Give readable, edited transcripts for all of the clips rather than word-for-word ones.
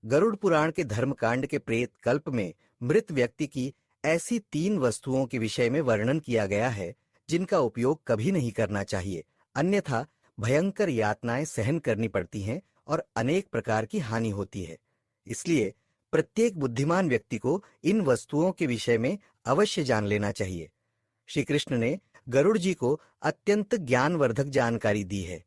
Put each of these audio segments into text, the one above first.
गरुड़ पुराण के धर्मकांड के प्रेत कल्प में मृत व्यक्ति की ऐसी 3 वस्तुओं के विषय में वर्णन किया गया है जिनका उपयोग कभी नहीं करना चाहिए, अन्यथा भयंकर यातनाएं सहन करनी पड़ती हैं और अनेक प्रकार की हानि होती है। इसलिए प्रत्येक बुद्धिमान व्यक्ति को इन वस्तुओं के विषय में अवश्य जान लेना चाहिए। श्री कृष्ण ने गरुड़ जी को अत्यंत ज्ञानवर्धक जानकारी दी है।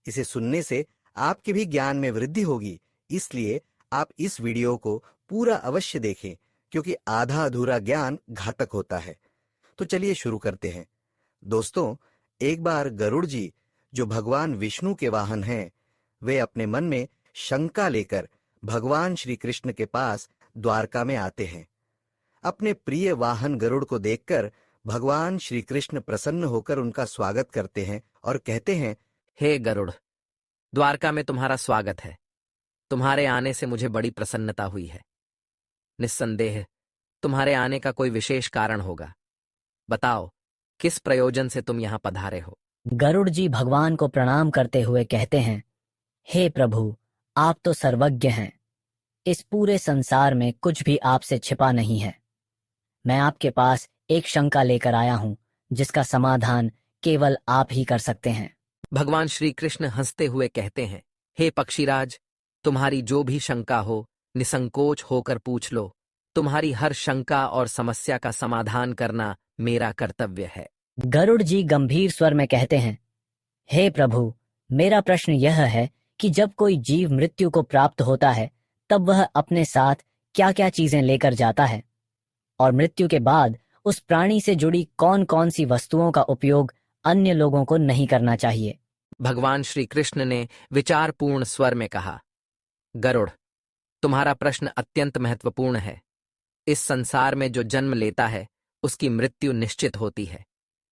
इसे सुनने से आपके भी ज्ञान में वृद्धि होगी, इसलिए आप इस वीडियो को पूरा अवश्य देखें, क्योंकि आधा अधूरा ज्ञान घातक होता है। तो चलिए शुरू करते हैं। दोस्तों, एक बार गरुड़ जी, जो भगवान विष्णु के वाहन हैं, वे अपने मन में शंका लेकर भगवान श्री कृष्ण के पास द्वारका में आते हैं। अपने प्रिय वाहन गरुड़ को देखकर भगवान श्री कृष्ण प्रसन्न होकर उनका स्वागत करते हैं और कहते हैं, हे गरुड़, द्वारका में तुम्हारा स्वागत है। तुम्हारे आने से मुझे बड़ी प्रसन्नता हुई है। निस्संदेह तुम्हारे आने का कोई विशेष कारण होगा। बताओ, किस प्रयोजन से तुम यहाँ पधारे हो? गरुड़ जी भगवान को प्रणाम करते हुए कहते हैं, हे प्रभु, आप तो सर्वज्ञ हैं। इस पूरे संसार में कुछ भी आपसे छिपा नहीं है। मैं आपके पास एक शंका लेकर आया हूं, जिसका समाधान केवल आप ही कर सकते हैं। भगवान श्री कृष्ण हंसते हुए कहते हैं, हे पक्षीराज, तुम्हारी जो भी शंका हो, निसंकोच होकर पूछ लो। तुम्हारी हर शंका और समस्या का समाधान करना मेरा कर्तव्य है। गरुड़ जी गंभीर स्वर में कहते हैं, हे प्रभु, मेरा प्रश्न यह है कि जब कोई जीव मृत्यु को प्राप्त होता है, तब वह अपने साथ क्या क्या चीजें लेकर जाता है, और मृत्यु के बाद उस प्राणी से जुड़ी कौन कौन सी वस्तुओं का उपयोग अन्य लोगों को नहीं करना चाहिए। भगवान श्री कृष्ण ने विचारपूर्ण स्वर में कहा, गरुड़, तुम्हारा प्रश्न अत्यंत महत्वपूर्ण है। इस संसार में जो जन्म लेता है, उसकी मृत्यु निश्चित होती है।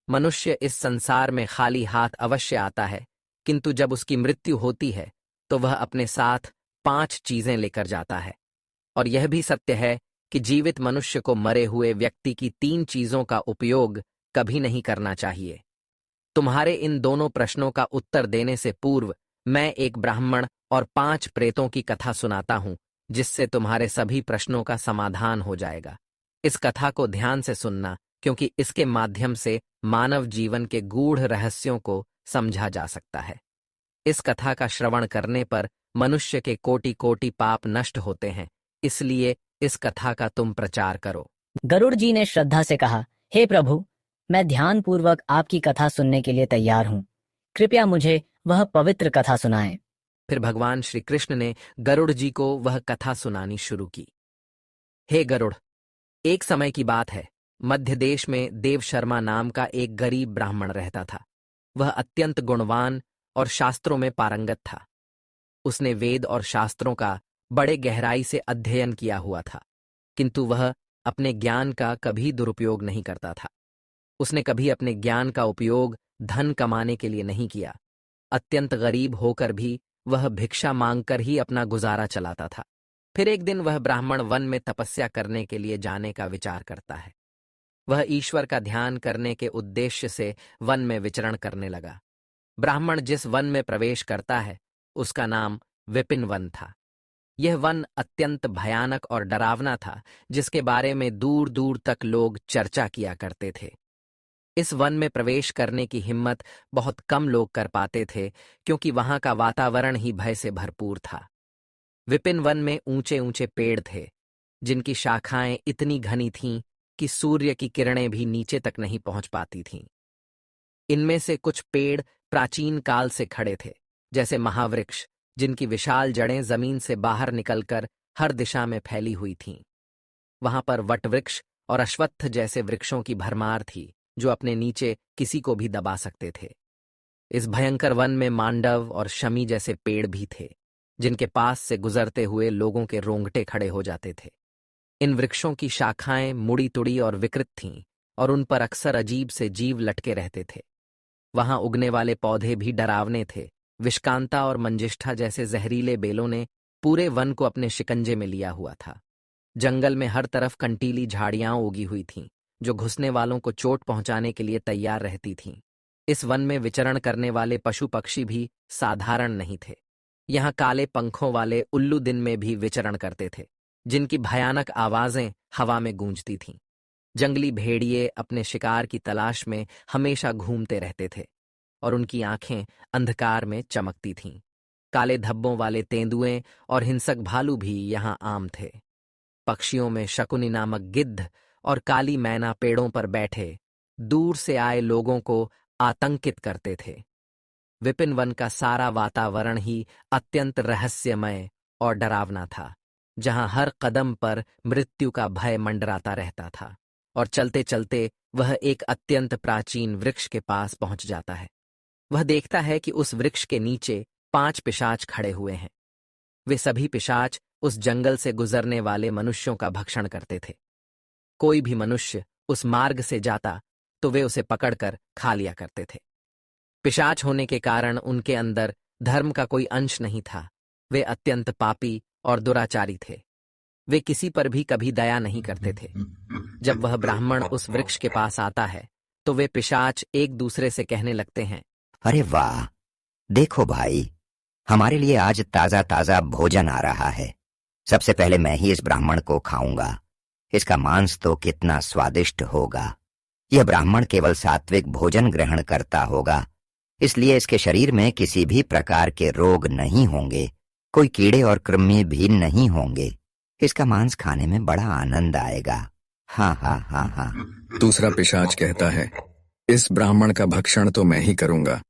मनुष्य इस संसार में खाली हाथ अवश्य आता है, किंतु जब उसकी मृत्यु होती है तो वह अपने साथ 5 चीजें लेकर जाता है। और यह भी सत्य है कि जीवित मनुष्य को मरे हुए व्यक्ति की 3 चीजों का उपयोग कभी नहीं करना चाहिए। तुम्हारे इन दोनों प्रश्नों का उत्तर देने से पूर्व मैं एक ब्राह्मण और 5 प्रेतों की कथा सुनाता हूं, जिससे तुम्हारे सभी प्रश्नों का समाधान हो जाएगा। इस कथा को ध्यान से सुनना, क्योंकि इसके माध्यम से मानव जीवन के गूढ़ रहस्यों को समझा जा सकता है। इस कथा का श्रवण करने पर मनुष्य के कोटि कोटि पाप नष्ट होते हैं, इसलिए इस कथा का तुम प्रचार करो। गरुड़ जी ने श्रद्धा से कहा, हे प्रभु, मैं ध्यानपूर्वक आपकी कथा सुनने के लिए तैयार हूँ। कृपया मुझे वह पवित्र कथा सुनाएं। फिर भगवान श्री कृष्ण ने गरुड़ जी को वह कथा सुनानी शुरू की। हे गरुड़, एक समय की बात है, मध्य देश में देव शर्मा नाम का एक गरीब ब्राह्मण रहता था। वह अत्यंत गुणवान और शास्त्रों में पारंगत था। उसने वेद और शास्त्रों का बड़े गहराई से अध्ययन किया हुआ था, किंतु वह अपने ज्ञान का कभी दुरुपयोग नहीं करता था। उसने कभी अपने ज्ञान का उपयोग धन कमाने के लिए नहीं किया। अत्यंत गरीब होकर भी वह भिक्षा मांगकर ही अपना गुजारा चलाता था। फिर एक दिन वह ब्राह्मण वन में तपस्या करने के लिए जाने का विचार करता है। वह ईश्वर का ध्यान करने के उद्देश्य से वन में विचरण करने लगा। ब्राह्मण जिस वन में प्रवेश करता है, उसका नाम विपिन वन था। यह वन अत्यंत भयानक और डरावना था, जिसके बारे में दूर दूर तक लोग चर्चा किया करते थे। इस वन में प्रवेश करने की हिम्मत बहुत कम लोग कर पाते थे, क्योंकि वहां का वातावरण ही भय से भरपूर था। विपिन वन में ऊंचे ऊंचे पेड़ थे, जिनकी शाखाएं इतनी घनी थीं कि सूर्य की किरणें भी नीचे तक नहीं पहुंच पाती थीं। इनमें से कुछ पेड़ प्राचीन काल से खड़े थे, जैसे महावृक्ष, जिनकी विशाल जड़ें जमीन से बाहर निकलकर हर दिशा में फैली हुई थीं। वहां पर वटवृक्ष और अश्वत्थ जैसे वृक्षों की भरमार थी, जो अपने नीचे किसी को भी दबा सकते थे। इस भयंकर वन में मांडव और शमी जैसे पेड़ भी थे, जिनके पास से गुजरते हुए लोगों के रोंगटे खड़े हो जाते थे। इन वृक्षों की शाखाएं मुड़ी तुड़ी और विकृत थीं, और उन पर अक्सर अजीब से जीव लटके रहते थे। वहां उगने वाले पौधे भी डरावने थे। विषकांता और मंजिष्ठा जैसे जहरीले बेलों ने पूरे वन को अपने शिकंजे में लिया हुआ था। जंगल में हर तरफ कंटीली झाड़ियां उगी हुई थीं, जो घुसने वालों को चोट पहुंचाने के लिए तैयार रहती थीं। इस वन में विचरण करने वाले पशु पक्षी भी साधारण नहीं थे। यहाँ काले पंखों वाले उल्लू दिन में भी विचरण करते थे, जिनकी भयानक आवाजें हवा में गूंजती थीं। जंगली भेड़िए अपने शिकार की तलाश में हमेशा घूमते रहते थे और उनकी आंखें अंधकार में चमकती थीं। काले धब्बों वाले तेंदुए और हिंसक भालू भी यहाँ आम थे। पक्षियों में शकुनी नामक गिद्ध और काली मैना पेड़ों पर बैठे दूर से आए लोगों को आतंकित करते थे। विपिन वन का सारा वातावरण ही अत्यंत रहस्यमय और डरावना था, जहां हर कदम पर मृत्यु का भय मंडराता रहता था। और चलते चलते वह एक अत्यंत प्राचीन वृक्ष के पास पहुंच जाता है। वह देखता है कि उस वृक्ष के नीचे 5 पिशाच खड़े हुए हैं। वे सभी पिशाच उस जंगल से गुजरने वाले मनुष्यों का भक्षण करते थे। कोई भी मनुष्य उस मार्ग से जाता तो वे उसे पकड़कर खा लिया करते थे। पिशाच होने के कारण उनके अंदर धर्म का कोई अंश नहीं था। वे अत्यंत पापी और दुराचारी थे। वे किसी पर भी कभी दया नहीं करते थे। जब वह ब्राह्मण उस वृक्ष के पास आता है तो वे पिशाच एक दूसरे से कहने लगते हैं, अरे वाह, देखो भाई, हमारे लिए आज ताजा ताजा भोजन आ रहा है। सबसे पहले मैं ही इस ब्राह्मण को खाऊंगा। इसका मांस तो कितना स्वादिष्ट होगा। यह ब्राह्मण केवल सात्विक भोजन ग्रहण करता होगा, इसलिए इसके शरीर में किसी भी प्रकार के रोग नहीं होंगे, कोई कीड़े और कृमि भी नहीं होंगे। इसका मांस खाने में बड़ा आनंद आएगा। हाँ हाँ हाँ हाँ। दूसरा पिशाच कहता है, इस ब्राह्मण का भक्षण तो मैं ही करूंगा।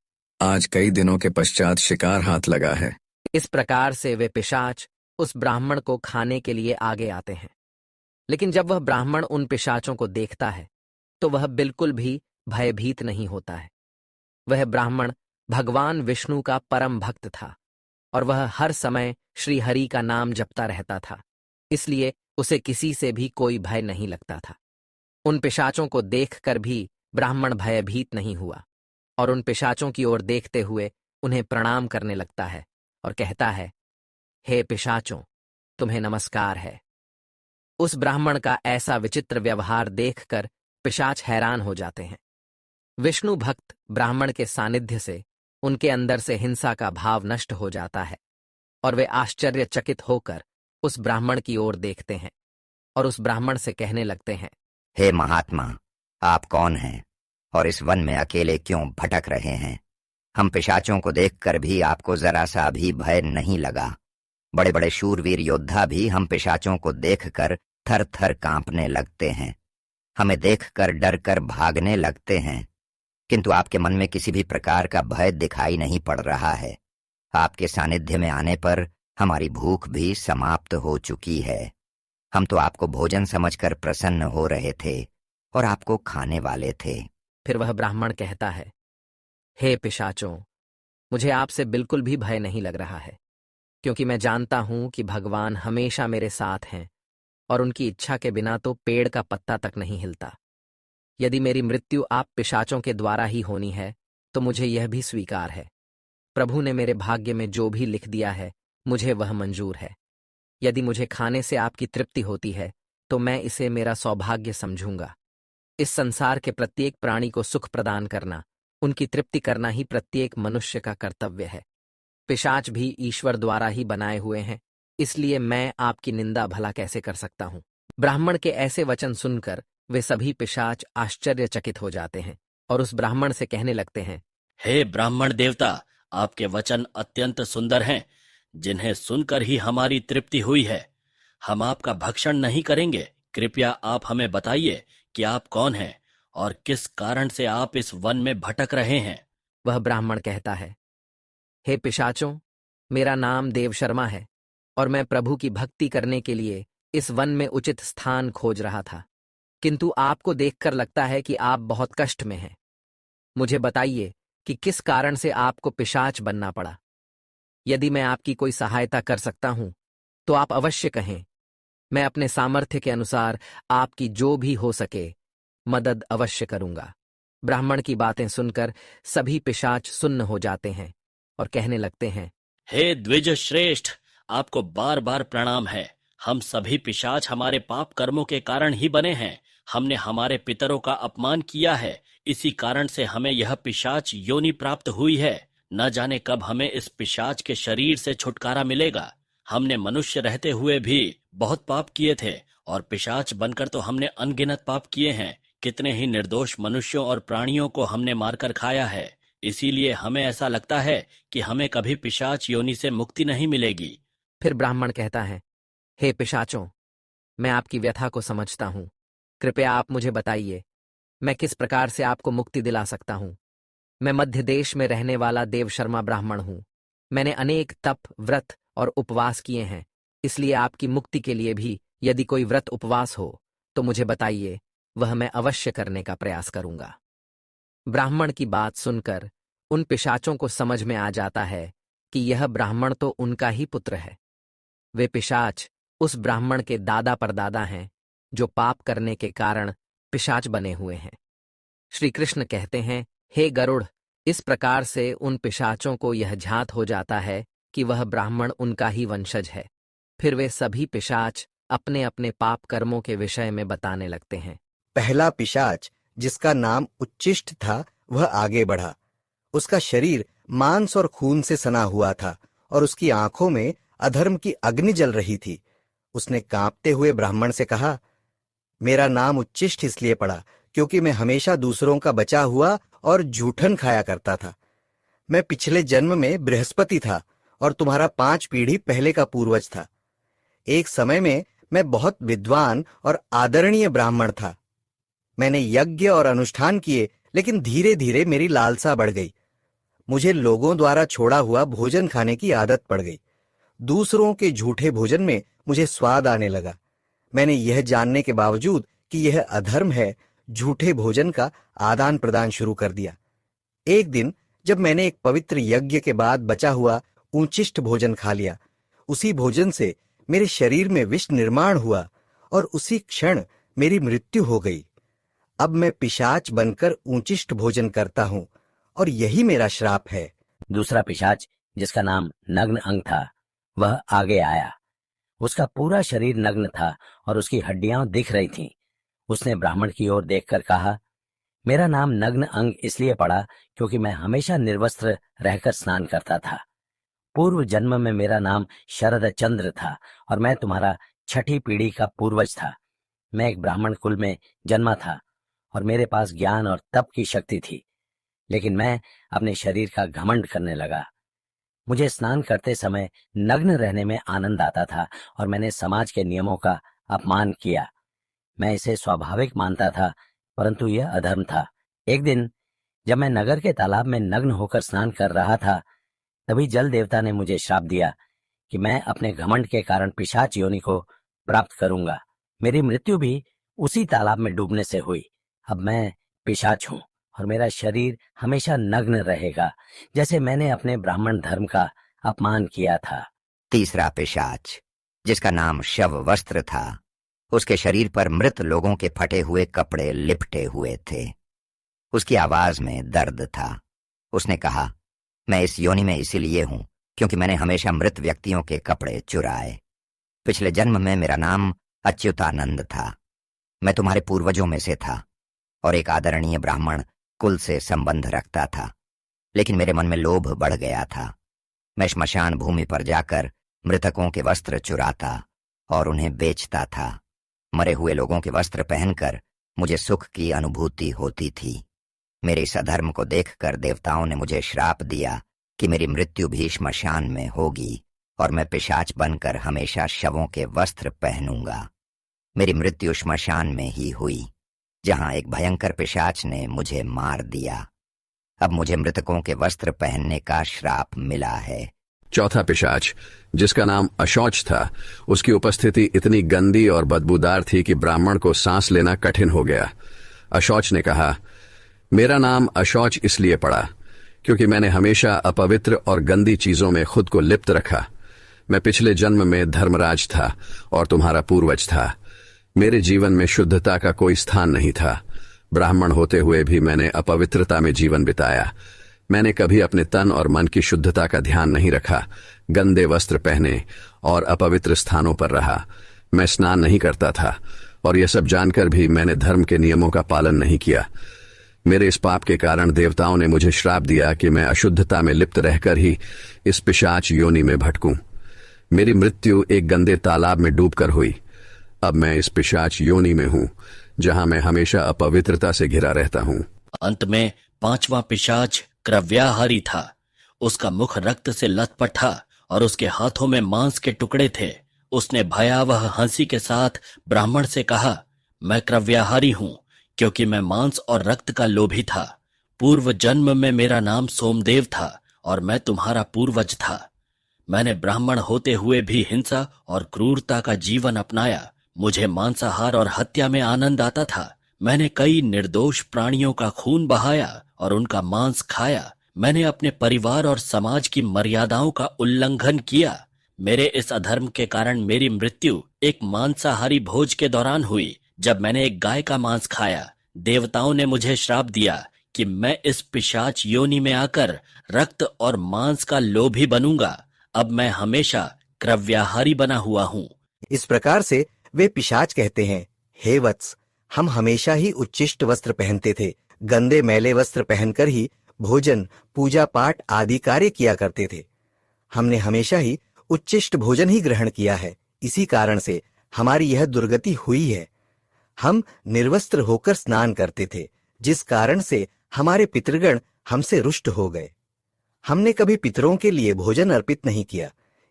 आज कई दिनों के पश्चात शिकार हाथ लगा है। इस प्रकार से वे पिशाच उस ब्राह्मण को खाने के लिए आगे आते हैं। लेकिन जब वह ब्राह्मण उन पिशाचों को देखता है तो वह बिल्कुल भी भयभीत नहीं होता है। वह ब्राह्मण भगवान विष्णु का परम भक्त था और वह हर समय श्री हरि का नाम जपता रहता था, इसलिए उसे किसी से भी कोई भय नहीं लगता था। उन पिशाचों को देखकर भी ब्राह्मण भयभीत नहीं हुआ और उन पिशाचों की ओर देखते हुए उन्हें प्रणाम करने लगता है और कहता है, हे पिशाचों, तुम्हें नमस्कार है। उस ब्राह्मण का ऐसा विचित्र व्यवहार देखकर पिशाच हैरान हो जाते हैं। विष्णु भक्त ब्राह्मण के सानिध्य से उनके अंदर से हिंसा का भाव नष्ट हो जाता है और वे आश्चर्यचकित होकर उस ब्राह्मण की ओर देखते हैं और उस ब्राह्मण से कहने लगते हैं, हे महात्मा, आप कौन हैं और इस वन में अकेले क्यों भटक रहे हैं? हम पिशाचों को देखकर भी आपको जरा सा भी भय नहीं लगा। बड़े बड़े शूरवीर योद्धा भी हम पिशाचों को देखकर थर थर कांपने लगते हैं। हमें देखकर डरकर भागने लगते हैं, किंतु आपके मन में किसी भी प्रकार का भय दिखाई नहीं पड़ रहा है। आपके सानिध्य में आने पर हमारी भूख भी समाप्त हो चुकी है। हम तो आपको भोजन समझकर प्रसन्न हो रहे थे और आपको खाने वाले थे। फिर वह ब्राह्मण कहता है, हे पिशाचों, मुझे आपसे बिल्कुल भी भय नहीं लग रहा है, क्योंकि मैं जानता हूं कि भगवान हमेशा मेरे साथ हैं और उनकी इच्छा के बिना तो पेड़ का पत्ता तक नहीं हिलता। यदि मेरी मृत्यु आप पिशाचों के द्वारा ही होनी है तो मुझे यह भी स्वीकार है। प्रभु ने मेरे भाग्य में जो भी लिख दिया है मुझे वह मंजूर है। यदि मुझे खाने से आपकी तृप्ति होती है तो मैं इसे मेरा सौभाग्य समझूंगा। इस संसार के प्रत्येक प्राणी को सुख प्रदान करना, उनकी तृप्ति करना ही प्रत्येक मनुष्य का कर्तव्य है। पिशाच भी ईश्वर द्वारा ही बनाए हुए हैं, इसलिए मैं आपकी निंदा भला कैसे कर सकता हूं। ब्राह्मण के ऐसे वचन सुनकर वे सभी पिशाच आश्चर्यचकित हो जाते हैं और उस ब्राह्मण से कहने लगते हैं, हे ब्राह्मण देवता, आपके वचन अत्यंत सुंदर हैं, जिन्हें सुनकर ही हमारी तृप्ति हुई है। हम आपका भक्षण नहीं करेंगे। कृपया आप हमें बताइए कि आप कौन हैं और किस कारण से आप इस वन में भटक रहे हैं। वह ब्राह्मण कहता है, हे पिशाचों, मेरा नाम देव शर्मा है और मैं प्रभु की भक्ति करने के लिए इस वन में उचित स्थान खोज रहा था, किंतु आपको देखकर लगता है कि आप बहुत कष्ट में हैं। मुझे बताइए कि किस कारण से आपको पिशाच बनना पड़ा। यदि मैं आपकी कोई सहायता कर सकता हूं तो आप अवश्य कहें। मैं अपने सामर्थ्य के अनुसार आपकी जो भी हो सके मदद अवश्य करूंगा। ब्राह्मण की बातें सुनकर सभी पिशाच सुन्न हो जाते हैं और कहने लगते हैं, हे द्विज श्रेष्ठ, आपको बार बार प्रणाम है। हम सभी पिशाच हमारे पाप कर्मों के कारण ही बने हैं। हमने हमारे पितरों का अपमान किया है, इसी कारण से हमें यह पिशाच योनि प्राप्त हुई है। न जाने कब हमें इस पिशाच के शरीर से छुटकारा मिलेगा। हमने मनुष्य रहते हुए भी बहुत पाप किए थे और पिशाच बनकर तो हमने अनगिनत पाप किए हैं। कितने ही निर्दोष मनुष्यों और प्राणियों को हमने मारकर खाया है। इसीलिए हमें ऐसा लगता है कि हमें कभी पिशाच योनि से मुक्ति नहीं मिलेगी। फिर ब्राह्मण कहता है, हे पिशाचों, मैं आपकी व्यथा को समझता हूं। कृपया आप मुझे बताइए, मैं किस प्रकार से आपको मुक्ति दिला सकता हूं। मैं मध्य देश में रहने वाला देवशर्मा ब्राह्मण हूं। मैंने अनेक तप, व्रत और उपवास किए हैं। इसलिए आपकी मुक्ति के लिए भी यदि कोई व्रत उपवास हो तो मुझे बताइए, वह मैं अवश्य करने का प्रयास करूंगा। ब्राह्मण की बात सुनकर उन पिशाचों को समझ में आ जाता है कि यह ब्राह्मण तो उनका ही पुत्र है। वे पिशाच उस ब्राह्मण के दादा परदादा हैं जो पाप करने के कारण पिशाच बने हुए हैं। श्री कृष्ण कहते हैं, हे गरुड़, इस प्रकार से उन पिशाचों को यह झात हो जाता है कि वह ब्राह्मण उनका ही वंशज है। फिर वे सभी पिशाच अपने अपने पाप कर्मों के विषय में बताने लगते हैं। पहला पिशाच, जिसका नाम उच्चिष्ट था, वह आगे बढ़ा। उसका शरीर मांस और खून से सना हुआ था और उसकी आंखों में अधर्म की अग्नि जल रही थी। उसने कांपते हुए ब्राह्मण से कहा, मेरा नाम उच्चिष्ट इसलिए पड़ा क्योंकि मैं हमेशा दूसरों का बचा हुआ और जूठन खाया करता था। मैं पिछले जन्म में बृहस्पति था और तुम्हारा 5 पीढ़ी पहले का पूर्वज था। एक समय में मैं बहुत विद्वान और आदरणीय ब्राह्मण था। मैंने यज्ञ और अनुष्ठान किए, लेकिन धीरे धीरे मेरी लालसा बढ़ गई। मुझे लोगों द्वारा छोड़ा हुआ भोजन खाने की आदत पड़ गई। दूसरों के झूठे भोजन में मुझे स्वाद आने लगा। मैंने यह जानने के बावजूद कि यह अधर्म है, झूठे भोजन का आदान प्रदान शुरू कर दिया। एक दिन जब मैंने एक पवित्र यज्ञ के बाद बचा हुआ उचिष्ट भोजन खा लिया, उसी भोजन से मेरे शरीर में विष निर्माण हुआ और उसी क्षण मेरी मृत्यु हो गई। अब मैं पिशाच बनकर उचिष्ट भोजन करता हूं और यही मेरा श्राप है। दूसरा पिशाच, जिसका नाम नग्न अंग था, वह आगे आया। उसका पूरा शरीर नग्न था और उसकी हड्डियां दिख रही थीं। उसने ब्राह्मण की ओर देखकर कहा, मेरा नाम नग्न अंग इसलिए पड़ा क्योंकि मैं हमेशा निर्वस्त्र रहकर स्नान करता था। पूर्व जन्म में मेरा नाम शरद चंद्र था और मैं तुम्हारा 6ठी पीढ़ी का पूर्वज था। मैं एक ब्राह्मण कुल में जन्मा था और मेरे पास ज्ञान और तप की शक्ति थी, लेकिन मैं अपने शरीर का घमंड करने लगा। मुझे स्नान करते समय नग्न रहने में आनंद आता था और मैंने समाज के नियमों का अपमान किया। मैं इसे स्वाभाविक मानता था, परंतु यह अधर्म था। एक दिन जब मैं नगर के तालाब में नग्न होकर स्नान कर रहा था, तभी जल देवता ने मुझे श्राप दिया कि मैं अपने घमंड के कारण पिशाच योनि को प्राप्त करूंगा। मेरी मृत्यु भी उसी तालाब में डूबने से हुई। अब मैं पिशाच हूं और मेरा शरीर हमेशा नग्न रहेगा, जैसे मैंने अपने ब्राह्मण धर्म का अपमान किया था। तीसरा पिशाच, जिसका नाम शव वस्त्र था, उसके शरीर पर मृत लोगों के फटे हुए कपड़े लिपटे हुए थे। उसकी आवाज में दर्द था। उसने कहा, मैं इस योनि में इसीलिए हूं क्योंकि मैंने हमेशा मृत व्यक्तियों के कपड़े चुराए। पिछले जन्म में मेरा नाम अच्युतानंद था। मैं तुम्हारे पूर्वजों में से था और एक आदरणीय ब्राह्मण कुल से संबंध रखता था, लेकिन मेरे मन में लोभ बढ़ गया था। मैं श्मशान भूमि पर जाकर मृतकों के वस्त्र चुराता और उन्हें बेचता था। मरे हुए लोगों के वस्त्र पहनकर मुझे सुख की अनुभूति होती थी। मेरे इस अधर्म को देखकर देवताओं ने मुझे श्राप दिया कि मेरी मृत्यु भी श्मशान में होगी और मैं पिशाच बनकर हमेशा शवों के वस्त्र पहनूंगा। मेरी मृत्यु श्मशान में ही हुई, जहां एक भयंकर पिशाच ने मुझे मार दिया। अब मुझे मृतकों के वस्त्र पहनने का श्राप मिला है। चौथा पिशाच, जिसका नाम अशौच था, उसकी उपस्थिति इतनी गंदी और बदबूदार थी कि ब्राह्मण को सांस लेना कठिन हो गया। अशौच ने कहा, मेरा नाम अशौच इसलिए पड़ा क्योंकि मैंने हमेशा अपवित्र और गंदी चीजों में खुद को लिप्त रखा। मैं पिछले जन्म में धर्मराज था और तुम्हारा पूर्वज था। मेरे जीवन में शुद्धता का कोई स्थान नहीं था। ब्राह्मण होते हुए भी मैंने अपवित्रता में जीवन बिताया। मैंने कभी अपने तन और मन की शुद्धता का ध्यान नहीं रखा। गंदे वस्त्र पहने और अपवित्र स्थानों पर रहा। मैं स्नान नहीं करता था और यह सब जानकर भी मैंने धर्म के नियमों का पालन नहीं किया। मेरे इस पाप के कारण देवताओं ने मुझे श्राप दिया कि मैं अशुद्धता में लिप्त रहकर ही इस पिशाच योनि में भटकूं। मेरी मृत्यु एक गंदे तालाब में डूबकर हुई। अब मैं इस पिशाच योनि में हूं, जहां मैं हमेशा अपवित्रता से घिरा रहता हूं। अंत में पांचवा पिशाच क्रव्याहारी था। उसका मुख रक्त से लथपथ था और उसके हाथों में मांस के टुकड़े थे। उसने भयावह हंसी के साथ ब्राह्मण से कहा, मैं क्रव्याहारी हूं क्योंकि मैं मांस और रक्त का लोभी था। पूर्व जन्म में मेरा नाम सोमदेव था और मैं तुम्हारा पूर्वज था। मैंने ब्राह्मण होते हुए भी हिंसा और क्रूरता का जीवन अपनाया। मुझे मांसाहार और हत्या में आनंद आता था। मैंने कई निर्दोष प्राणियों का खून बहाया और उनका मांस खाया। मैंने अपने परिवार और समाज की मर्यादाओं का उल्लंघन किया। मेरे इस अधर्म के कारण मेरी मृत्यु एक मांसाहारी भोज के दौरान हुई, जब मैंने एक गाय का मांस खाया। देवताओं ने मुझे श्राप दिया कि मैं इस पिशाच योनि में आकर रक्त और मांस का लोभी बनूंगा। अब मैं हमेशा क्रव्याहारी बना हुआ हूं। इस प्रकार से वे पिशाच कहते हैं, हे वत्स, हम हमेशा ही उच्चिष्ट वस्त्र पहनते थे। गंदे मैले वस्त्र पहनकर ही भोजन, पूजा पाठ आदि कार्य किया करते थे। हमने हमेशा ही उच्चिष्ट भोजन ही ग्रहण किया है। इसी कारण से हमारी यह दुर्गति हुई है। हम निर्वस्त्र होकर स्नान करते थे, जिस कारण से हमारे पितृगण हमसे रुष्ट हो गए। हमने कभी पितरों के लिए भोजन अर्पित नहीं किया।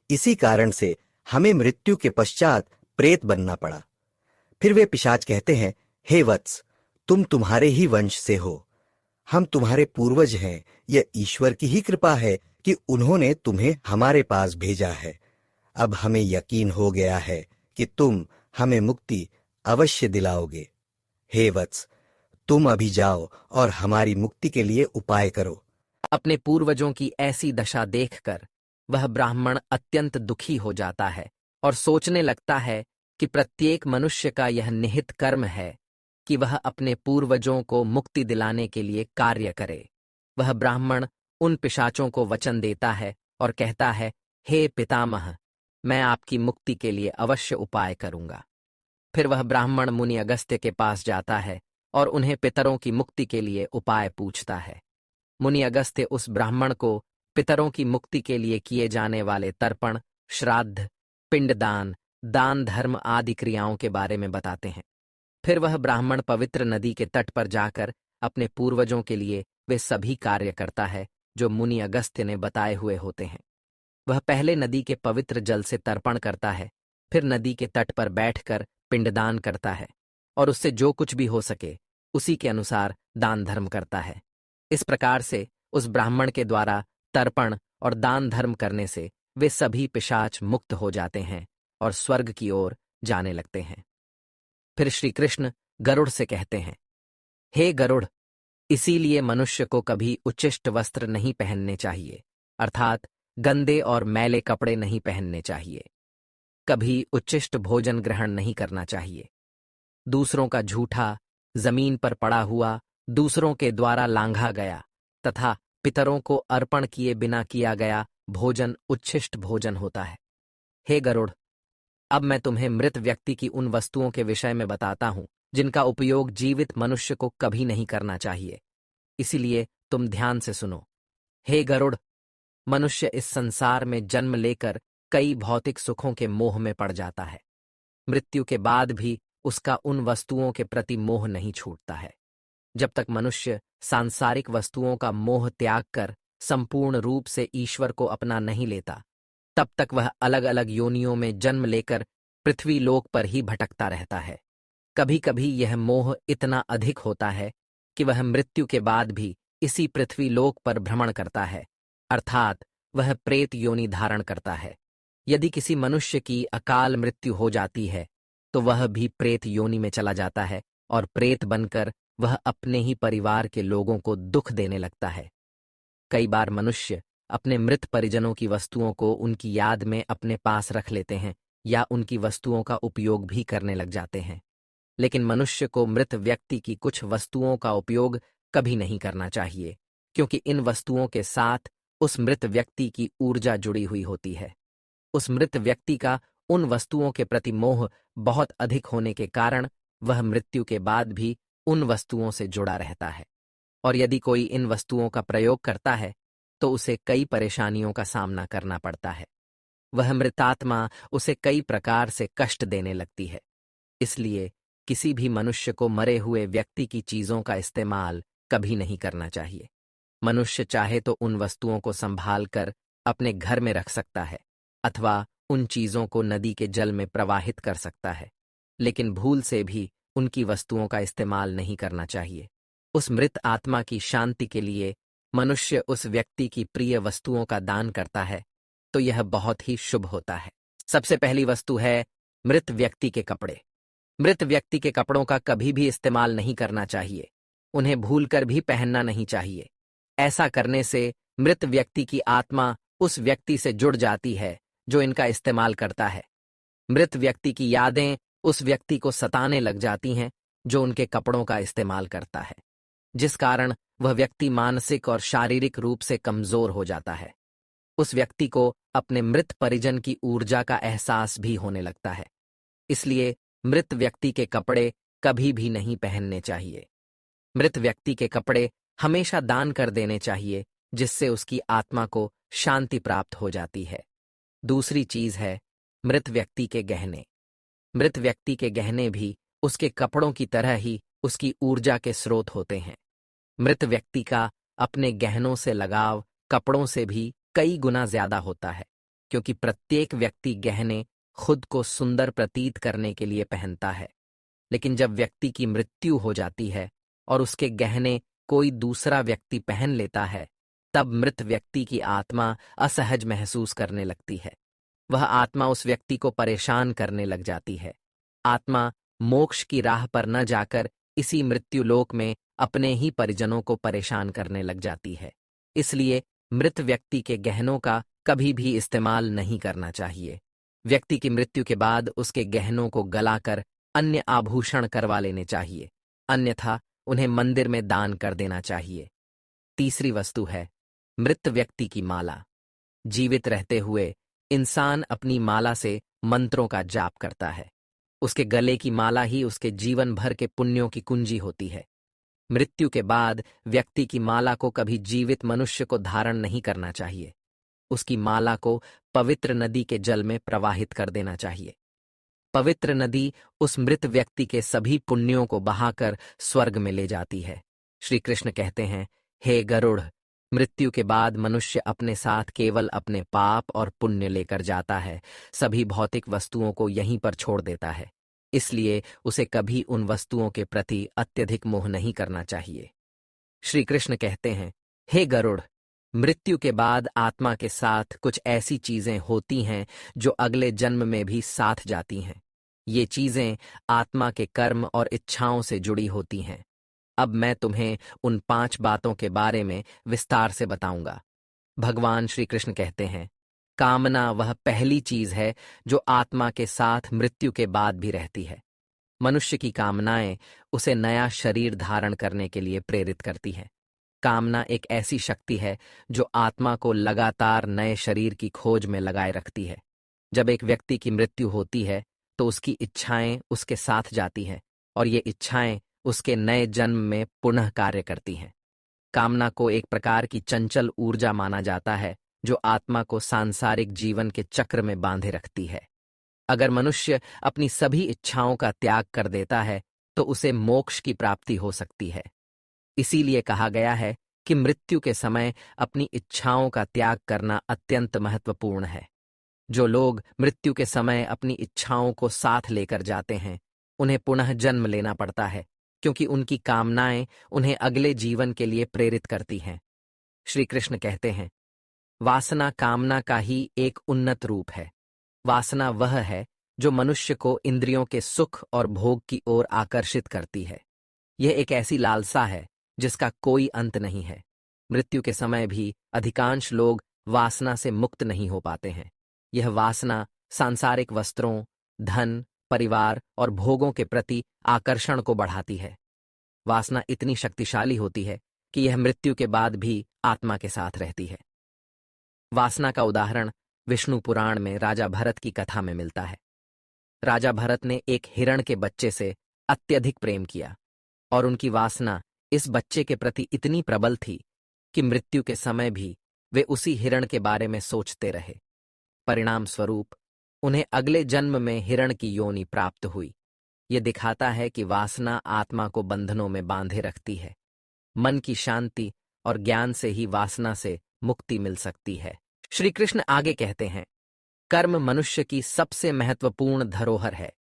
इसी कारण से हमें मृत्यु के पश्चात प्रेत बनना पड़ा। फिर वे पिशाच कहते हैं, हे वत्स, तुम तुम्हारे ही वंश से हो। हम तुम्हारे पूर्वज हैं। यह ईश्वर की ही कृपा है कि उन्होंने तुम्हें हमारे पास भेजा है। अब हमें यकीन हो गया है कि तुम हमें मुक्ति अवश्य दिलाओगे। हे वत्स, तुम अभी जाओ और हमारी मुक्ति के लिए उपाय करो। अपने पूर्वजों की ऐसी दशा देखकर वह ब्राह्मण अत्यंत दुखी हो जाता है और सोचने लगता है कि प्रत्येक मनुष्य का यह निहित कर्म है कि वह अपने पूर्वजों को मुक्ति दिलाने के लिए कार्य करे। वह ब्राह्मण उन पिशाचों को वचन देता है और कहता है, हे पितामह, मैं आपकी मुक्ति के लिए अवश्य उपाय करूंगा। फिर वह ब्राह्मण मुनि अगस्त्य के पास जाता है और उन्हें पितरों की मुक्ति के लिए उपाय पूछता है। मुनि अगस्त्य उस ब्राह्मण को पितरों की मुक्ति के लिए किए जाने वाले तर्पण, श्राद्ध, पिंडदान, दान धर्म आदि क्रियाओं के बारे में बताते हैं। फिर वह ब्राह्मण पवित्र नदी के तट पर जाकर अपने पूर्वजों के लिए वे सभी कार्य करता है जो मुनि अगस्त्य ने बताए हुए होते हैं। वह पहले नदी के पवित्र जल से तर्पण करता है, फिर नदी के तट पर बैठकर पिंडदान करता है और उससे जो कुछ भी हो सके उसी के अनुसार दान धर्म करता है। इस प्रकार से उस ब्राह्मण के द्वारा तर्पण और दान धर्म करने से वे सभी पिशाच मुक्त हो जाते हैं और स्वर्ग की ओर जाने लगते हैं। फिर श्री कृष्ण गरुड़ से कहते हैं, हे गरुड़, इसीलिए मनुष्य को कभी उच्चिष्ट वस्त्र नहीं पहनने चाहिए, अर्थात गंदे और मैले कपड़े नहीं पहनने चाहिए। कभी उच्चिष्ट भोजन ग्रहण नहीं करना चाहिए। दूसरों का झूठा, जमीन पर पड़ा हुआ, दूसरों के द्वारा लांघा गया तथा पितरों को अर्पण किए बिना किया गया भोजन उच्छिष्ट भोजन होता है। हे गरुड़, अब मैं तुम्हें मृत व्यक्ति की उन वस्तुओं के विषय में बताता हूं जिनका उपयोग जीवित मनुष्य को कभी नहीं करना चाहिए। इसीलिए तुम ध्यान से सुनो। हे गरुड़, मनुष्य इस संसार में जन्म लेकर कई भौतिक सुखों के मोह में पड़ जाता है। मृत्यु के बाद भी उसका उन वस्तुओं के प्रति मोह नहीं छूटता है। जब तक मनुष्य सांसारिक वस्तुओं का मोह त्याग कर संपूर्ण रूप से ईश्वर को अपना नहीं लेता, तब तक वह अलग अलग योनियों में जन्म लेकर पृथ्वी लोक पर ही भटकता रहता है। कभी कभी यह मोह इतना अधिक होता है कि वह मृत्यु के बाद भी इसी पृथ्वी लोक पर भ्रमण करता है, अर्थात वह प्रेत योनि धारण करता है। यदि किसी मनुष्य की अकाल मृत्यु हो जाती है तो वह भी प्रेत योनि में चला जाता है और प्रेत बनकर वह अपने ही परिवार के लोगों को दुख देने लगता है। कई बार मनुष्य अपने मृत परिजनों की वस्तुओं को उनकी याद में अपने पास रख लेते हैं या उनकी वस्तुओं का उपयोग भी करने लग जाते हैं। लेकिन मनुष्य को मृत व्यक्ति की कुछ वस्तुओं का उपयोग कभी नहीं करना चाहिए, क्योंकि इन वस्तुओं के साथ उस मृत व्यक्ति की ऊर्जा जुड़ी हुई होती है। उस मृत व्यक्ति का उन वस्तुओं के प्रति मोह बहुत अधिक होने के कारण वह मृत्यु के बाद भी उन वस्तुओं से जुड़ा रहता है। और यदि कोई इन वस्तुओं का प्रयोग करता है तो उसे कई परेशानियों का सामना करना पड़ता है। वह मृतात्मा उसे कई प्रकार से कष्ट देने लगती है। इसलिए किसी भी मनुष्य को मरे हुए व्यक्ति की चीजों का इस्तेमाल कभी नहीं करना चाहिए। मनुष्य चाहे तो उन वस्तुओं को संभाल कर अपने घर में रख सकता है अथवा उन चीजों को नदी के जल में प्रवाहित कर सकता है, लेकिन भूल से भी उनकी वस्तुओं का इस्तेमाल नहीं करना चाहिए। उस मृत आत्मा की शांति के लिए मनुष्य उस व्यक्ति की प्रिय वस्तुओं का दान करता है तो यह बहुत ही शुभ होता है। सबसे पहली वस्तु है मृत व्यक्ति के कपड़े। मृत व्यक्ति के कपड़ों का कभी भी इस्तेमाल नहीं करना चाहिए। उन्हें भूलकर भी पहनना नहीं चाहिए। ऐसा करने से मृत व्यक्ति की आत्मा उस व्यक्ति से जुड़ जाती है जो इनका इस्तेमाल करता है। मृत व्यक्ति की यादें उस व्यक्ति को सताने लग जाती हैं जो उनके कपड़ों का इस्तेमाल करता है, जिस कारण वह व्यक्ति मानसिक और शारीरिक रूप से कमजोर हो जाता है। उस व्यक्ति को अपने मृत परिजन की ऊर्जा का एहसास भी होने लगता है। इसलिए मृत व्यक्ति के कपड़े कभी भी नहीं पहनने चाहिए। मृत व्यक्ति के कपड़े हमेशा दान कर देने चाहिए, जिससे उसकी आत्मा को शांति प्राप्त हो जाती है। दूसरी चीज है मृत व्यक्ति के गहने। मृत व्यक्ति के गहने भी उसके कपड़ों की तरह ही उसकी ऊर्जा के स्रोत होते हैं। मृत व्यक्ति का अपने गहनों से लगाव कपड़ों से भी कई गुना ज्यादा होता है, क्योंकि प्रत्येक व्यक्ति गहने खुद को सुंदर प्रतीत करने के लिए पहनता है। लेकिन जब व्यक्ति की मृत्यु हो जाती है और उसके गहने कोई दूसरा व्यक्ति पहन लेता है, तब मृत व्यक्ति की आत्मा असहज महसूस करने लगती है। वह आत्मा उस व्यक्ति को परेशान करने लग जाती है। आत्मा मोक्ष की राह पर न जाकर इसी मृत्युलोक में अपने ही परिजनों को परेशान करने लग जाती है। इसलिए मृत व्यक्ति के गहनों का कभी भी इस्तेमाल नहीं करना चाहिए। व्यक्ति की मृत्यु के बाद उसके गहनों को गलाकर अन्य आभूषण करवा लेने चाहिए, अन्यथा उन्हें मंदिर में दान कर देना चाहिए। तीसरी वस्तु है मृत व्यक्ति की माला। जीवित रहते हुए इंसान अपनी माला से मंत्रों का जाप करता है। उसके गले की माला ही उसके जीवन भर के पुण्यों की कुंजी होती है। मृत्यु के बाद व्यक्ति की माला को कभी जीवित मनुष्य को धारण नहीं करना चाहिए। उसकी माला को पवित्र नदी के जल में प्रवाहित कर देना चाहिए। पवित्र नदी उस मृत व्यक्ति के सभी पुण्यों को बहाकर स्वर्ग में ले जाती है। श्री कृष्ण कहते हैं, हे गरुड़, मृत्यु के बाद मनुष्य अपने साथ केवल अपने पाप और पुण्य लेकर जाता है, सभी भौतिक वस्तुओं को यहीं पर छोड़ देता है। इसलिए उसे कभी उन वस्तुओं के प्रति अत्यधिक मोह नहीं करना चाहिए। श्री कृष्ण कहते हैं, हे गरुड़, मृत्यु के बाद आत्मा के साथ कुछ ऐसी चीजें होती हैं जो अगले जन्म में भी साथ जाती हैं। ये चीजें आत्मा के कर्म और इच्छाओं से जुड़ी होती हैं। अब मैं तुम्हें उन 5 बातों के बारे में विस्तार से बताऊंगा। भगवान श्री कृष्ण कहते हैं, कामना वह पहली चीज है जो आत्मा के साथ मृत्यु के बाद भी रहती है। मनुष्य की कामनाएं उसे नया शरीर धारण करने के लिए प्रेरित करती हैं। कामना एक ऐसी शक्ति है जो आत्मा को लगातार नए शरीर की खोज में लगाए रखती है। जब एक व्यक्ति की मृत्यु होती है तो उसकी इच्छाएं उसके साथ जाती हैं और ये इच्छाएं उसके नए जन्म में पुनः कार्य करती हैं। कामना को एक प्रकार की चंचल ऊर्जा माना जाता है जो आत्मा को सांसारिक जीवन के चक्र में बांधे रखती है। अगर मनुष्य अपनी सभी इच्छाओं का त्याग कर देता है तो उसे मोक्ष की प्राप्ति हो सकती है। इसीलिए कहा गया है कि मृत्यु के समय अपनी इच्छाओं का त्याग करना अत्यंत महत्वपूर्ण है। जो लोग मृत्यु के समय अपनी इच्छाओं को साथ लेकर जाते हैं, उन्हें पुनः जन्म लेना पड़ता है, क्योंकि उनकी कामनाएं उन्हें अगले जीवन के लिए प्रेरित करती हैं। श्री कृष्ण कहते हैं, वासना कामना का ही एक उन्नत रूप है। वासना वह है जो मनुष्य को इंद्रियों के सुख और भोग की ओर आकर्षित करती है। यह एक ऐसी लालसा है जिसका कोई अंत नहीं है। मृत्यु के समय भी अधिकांश लोग वासना से मुक्त नहीं हो पाते हैं। यह वासना सांसारिक वस्त्रों, धन, परिवार और भोगों के प्रति आकर्षण को बढ़ाती है। वासना इतनी शक्तिशाली होती है कि यह मृत्यु के बाद भी आत्मा के साथ रहती है। वासना का उदाहरण विष्णु पुराण में राजा भरत की कथा में मिलता है। राजा भरत ने एक हिरण के बच्चे से अत्यधिक प्रेम किया और उनकी वासना इस बच्चे के प्रति इतनी प्रबल थी कि मृत्यु के समय भी वे उसी हिरण के बारे में सोचते रहे। परिणाम स्वरूप उन्हें अगले जन्म में हिरण की योनि प्राप्त हुई। ये दिखाता है कि वासना आत्मा को बंधनों में बांधे रखती है। मन की शांति और ज्ञान से ही वासना से मुक्ति मिल सकती है। श्री कृष्ण आगे कहते हैं, कर्म मनुष्य की सबसे महत्वपूर्ण धरोहर है,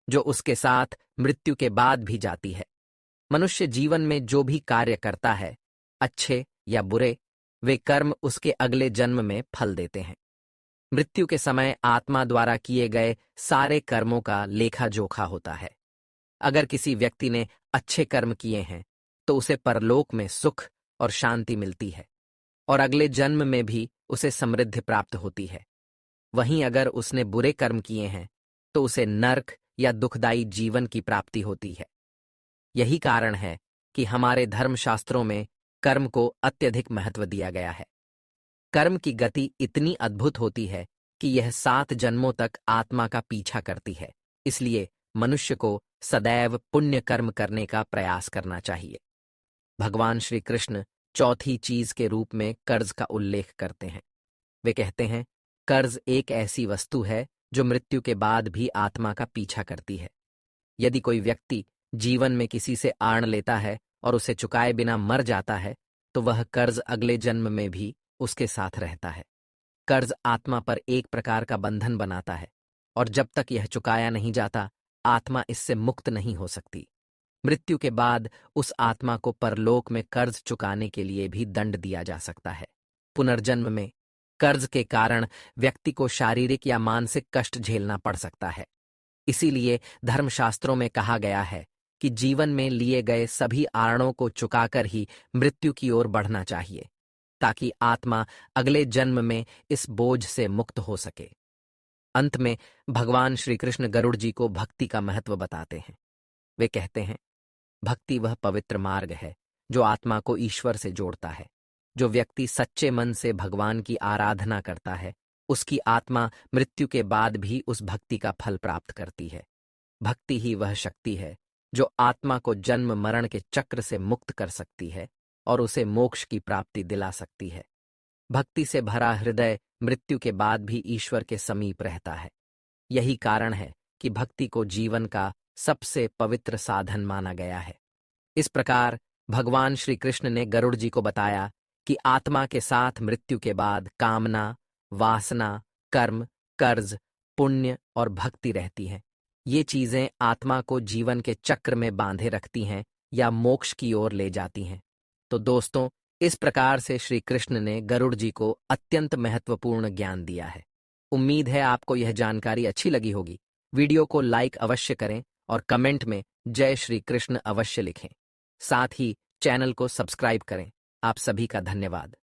जो उसके साथ मृत्यु के बाद भी जाती है। मनुष्य जीवन में जो भी कार्य करता है, अच्छे या बुरे, वे कर्म उसके अगले जन्म में फल देते हैं। मृत्यु के समय आत्मा द्वारा किए गए सारे कर्मों का लेखा जोखा होता है। अगर किसी व्यक्ति ने अच्छे कर्म किए हैं तो उसे परलोक में सुख और शांति मिलती है और अगले जन्म में भी उसे समृद्धि प्राप्त होती है। वहीं अगर उसने बुरे कर्म किए हैं तो उसे नरक या दुखदायी जीवन की प्राप्ति होती है। यही कारण है कि हमारे धर्मशास्त्रों में कर्म को अत्यधिक महत्व दिया गया है। कर्म की गति इतनी अद्भुत होती है कि यह 7 जन्मों तक आत्मा का पीछा करती है। इसलिए मनुष्य को सदैव पुण्य कर्म करने का प्रयास करना चाहिए। भगवान श्री कृष्ण चौथी चीज के रूप में कर्ज का उल्लेख करते हैं। वे कहते हैं, कर्ज एक ऐसी वस्तु है जो मृत्यु के बाद भी आत्मा का पीछा करती है। यदि कोई व्यक्ति जीवन में किसी से आड़ लेता है और उसे चुकाए बिना मर जाता है तो वह कर्ज अगले जन्म में भी उसके साथ रहता है। कर्ज आत्मा पर एक प्रकार का बंधन बनाता है और जब तक यह चुकाया नहीं जाता, आत्मा इससे मुक्त नहीं हो सकती। मृत्यु के बाद उस आत्मा को परलोक में कर्ज चुकाने के लिए भी दंड दिया जा सकता है। पुनर्जन्म में कर्ज के कारण व्यक्ति को शारीरिक या मानसिक कष्ट झेलना पड़ सकता है। इसीलिए धर्मशास्त्रों में कहा गया है कि जीवन में लिए गए सभी आरणों को चुकाकर ही मृत्यु की ओर बढ़ना चाहिए, ताकि आत्मा अगले जन्म में इस बोझ से मुक्त हो सके। अंत में भगवान श्री कृष्ण गरुड़ जी को भक्ति का महत्व बताते हैं। वे कहते हैं, भक्ति वह पवित्र मार्ग है जो आत्मा को ईश्वर से जोड़ता है। जो व्यक्ति सच्चे मन से भगवान की आराधना करता है, उसकी आत्मा मृत्यु के बाद भी उस भक्ति का फल प्राप्त करती है। भक्ति ही वह शक्ति है जो आत्मा को जन्म मरण के चक्र से मुक्त कर सकती है और उसे मोक्ष की प्राप्ति दिला सकती है। भक्ति से भरा हृदय मृत्यु के बाद भी ईश्वर के समीप रहता है। यही कारण है कि भक्ति को जीवन का सबसे पवित्र साधन माना गया है। इस प्रकार भगवान श्री कृष्ण ने गरुड़ जी को बताया कि आत्मा के साथ मृत्यु के बाद कामना, वासना, कर्म, कर्ज, पुण्य और भक्ति रहती हैं। ये चीजें आत्मा को जीवन के चक्र में बांधे रखती हैं या मोक्ष की ओर ले जाती हैं। तो दोस्तों, इस प्रकार से श्री कृष्ण ने गरुड़ जी को अत्यंत महत्वपूर्ण ज्ञान दिया है। उम्मीद है आपको यह जानकारी अच्छी लगी होगी। वीडियो को लाइक अवश्य करें और कमेंट में जय श्री कृष्ण अवश्य लिखें। साथ ही चैनल को सब्सक्राइब करें। आप सभी का धन्यवाद।